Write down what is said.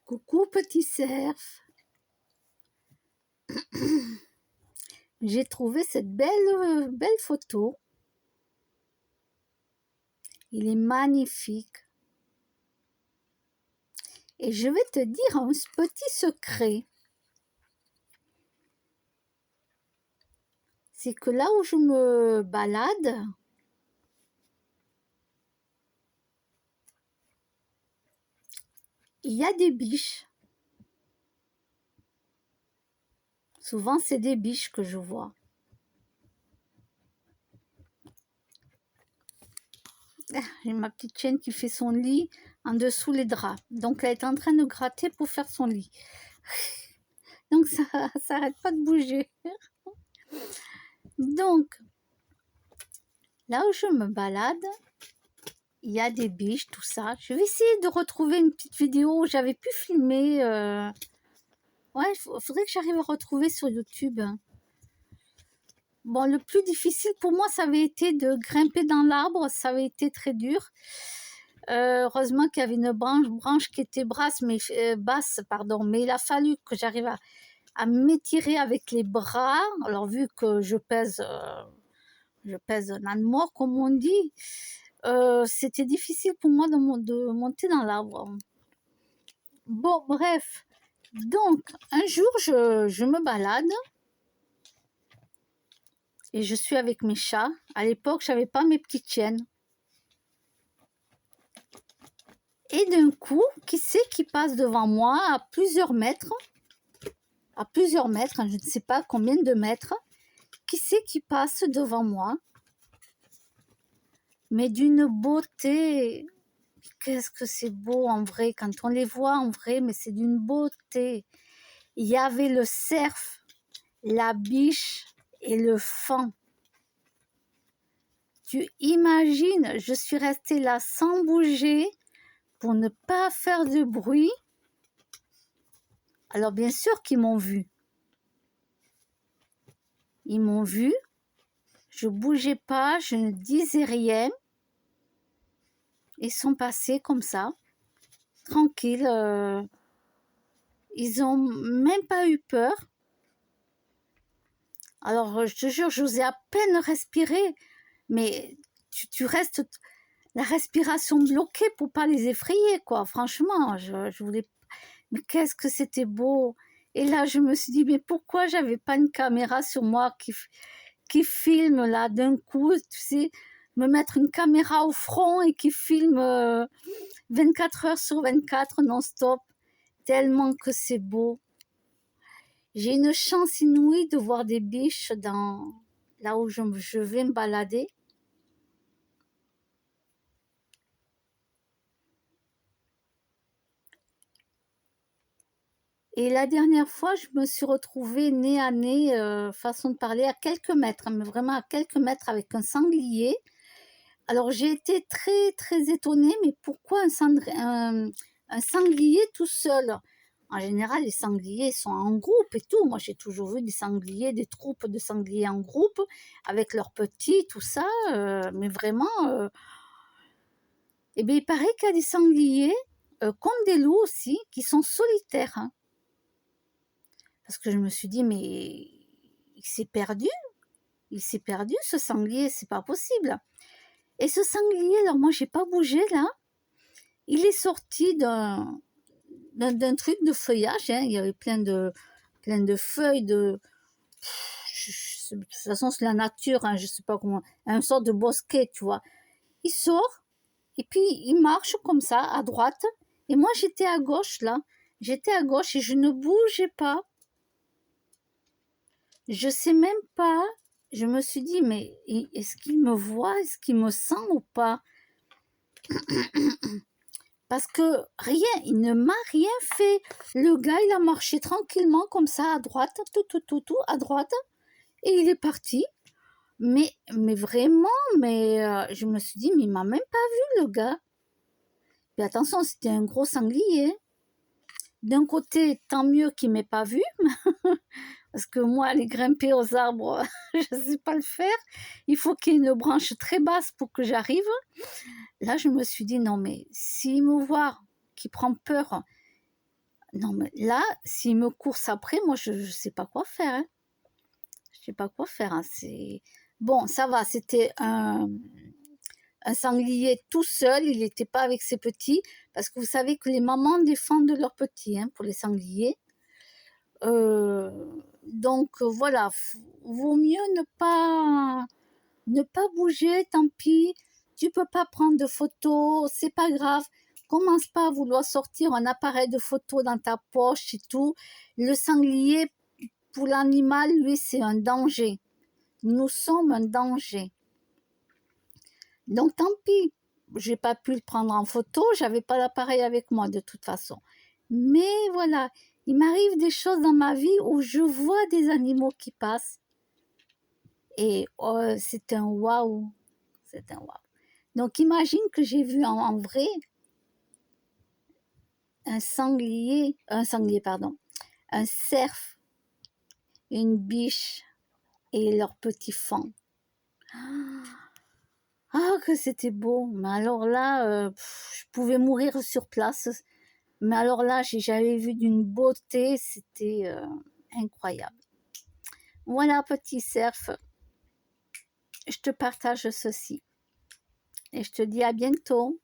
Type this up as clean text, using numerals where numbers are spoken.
Coucou petit cerf, j'ai trouvé cette belle photo. Il est magnifique. Et je vais te dire un petit secret. C'est que là où je me balade, il y a des biches. Souvent, c'est des biches que je vois. J'ai ma petite chienne qui fait son lit en dessous les draps. Donc, elle est en train de gratter pour faire son lit. Donc, ça n'arrête pas de bouger. Donc, là où je me balade, il y a des biches, tout ça. Je vais essayer de retrouver une petite vidéo où j'avais pu filmer. Ouais, il faudrait que j'arrive à retrouver sur YouTube. Bon, le plus difficile pour moi, ça avait été de grimper dans l'arbre. Ça avait été très dur. Heureusement qu'il y avait une branche qui était basse, mais il a fallu que j'arrive à m'étirer avec les bras. Alors, vu que je pèse un âne mort, comme on dit, c'était difficile pour moi de monter dans l'arbre. Bon, bref. Donc, un jour, je me balade et je suis avec mes chats. À l'époque, je n'avais pas mes petites chiennes. Et d'un coup, qui c'est qui passe devant moi à plusieurs mètres, je ne sais pas combien de mètres, qui c'est qui passe devant moi, mais d'une beauté. Qu'est-ce que c'est beau en vrai, quand on les voit en vrai, mais c'est d'une beauté. Il y avait le cerf, la biche et le faon. Tu imagines, je suis restée là sans bouger pour ne pas faire de bruit. Alors bien sûr qu'ils m'ont vu. Ils m'ont vu, je bougeais pas, je ne disais rien. Ils sont passés comme ça, tranquilles. Ils ont même pas eu peur. Alors je te jure, j'osais à peine respirer, mais tu restes la respiration bloquée pour pas les effrayer, quoi. Franchement, je voulais. Mais qu'est-ce que c'était beau! Et là, je me suis dit, mais pourquoi j'avais pas une caméra sur moi qui filme là d'un coup, tu sais, me mettre une caméra au front et qui filme 24 heures sur 24 non-stop, tellement que c'est beau. J'ai une chance inouïe de voir des biches là où je vais me balader. Et la dernière fois, je me suis retrouvée nez à nez, façon de parler, à quelques mètres, mais vraiment à quelques mètres avec un sanglier. Alors j'ai été très très étonnée, mais pourquoi un sanglier tout seul? En général, les sangliers sont en groupe et tout. Moi, j'ai toujours vu des sangliers, des troupes de sangliers en groupe, avec leurs petits, tout ça. Mais vraiment, eh bien, il paraît qu'il y a des sangliers, comme des loups aussi, qui sont solitaires. Hein. Parce que je me suis dit, mais il s'est perdu ce sanglier, c'est pas possible. Et ce sanglier, alors moi, j'ai pas bougé là. Il est sorti d'un truc de feuillage. Hein. Il y avait plein de feuilles de. De toute façon, c'est la nature, hein, je sais pas comment. Un sorte de bosquet, tu vois. Il sort et puis il marche comme ça à droite. Et moi, j'étais à gauche là. J'étais à gauche et je ne bougeais pas. Je sais même pas. Je me suis dit, mais est-ce qu'il me voit? Est-ce qu'il me sent ou pas? Parce que rien, il ne m'a rien fait. Le gars, il a marché tranquillement comme ça à droite, tout, à droite. Et il est parti. Mais vraiment, je me suis dit, mais il m'a même pas vu, le gars. Mais attention, c'était un gros sanglier. D'un côté, tant mieux qu'il m'ait pas vu. Parce que moi, aller grimper aux arbres, je ne sais pas le faire. Il faut qu'il y ait une branche très basse pour que j'arrive. Là, je me suis dit, non, mais s'il me voit, qu'il prend peur, Non, mais là, s'il me course après, moi, je ne sais pas quoi faire. Hein. Je sais pas quoi faire. Hein. Bon, ça va, c'était un sanglier tout seul, il n'était pas avec ses petits, parce que vous savez que les mamans défendent leurs petits hein, pour les sangliers. Donc voilà, vaut mieux ne pas bouger, tant pis. Tu peux pas prendre de photos, c'est pas grave. Commence pas à vouloir sortir un appareil de photo dans ta poche et tout. Le sanglier, pour l'animal, lui, c'est un danger. Nous sommes un danger. Donc tant pis, j'ai pas pu le prendre en photo, j'avais pas l'appareil avec moi de toute façon. Mais voilà, il m'arrive des choses dans ma vie où je vois des animaux qui passent et oh, c'est un waouh, c'est un waouh. Donc imagine que j'ai vu en vrai un sanglier pardon, un cerf, une biche et leur petit faon. Ah, que c'était beau. Mais alors là, je pouvais mourir sur place. Mais alors là, j'ai jamais vu d'une beauté. C'était incroyable. Voilà, petit cerf. Je te partage ceci. Et je te dis à bientôt.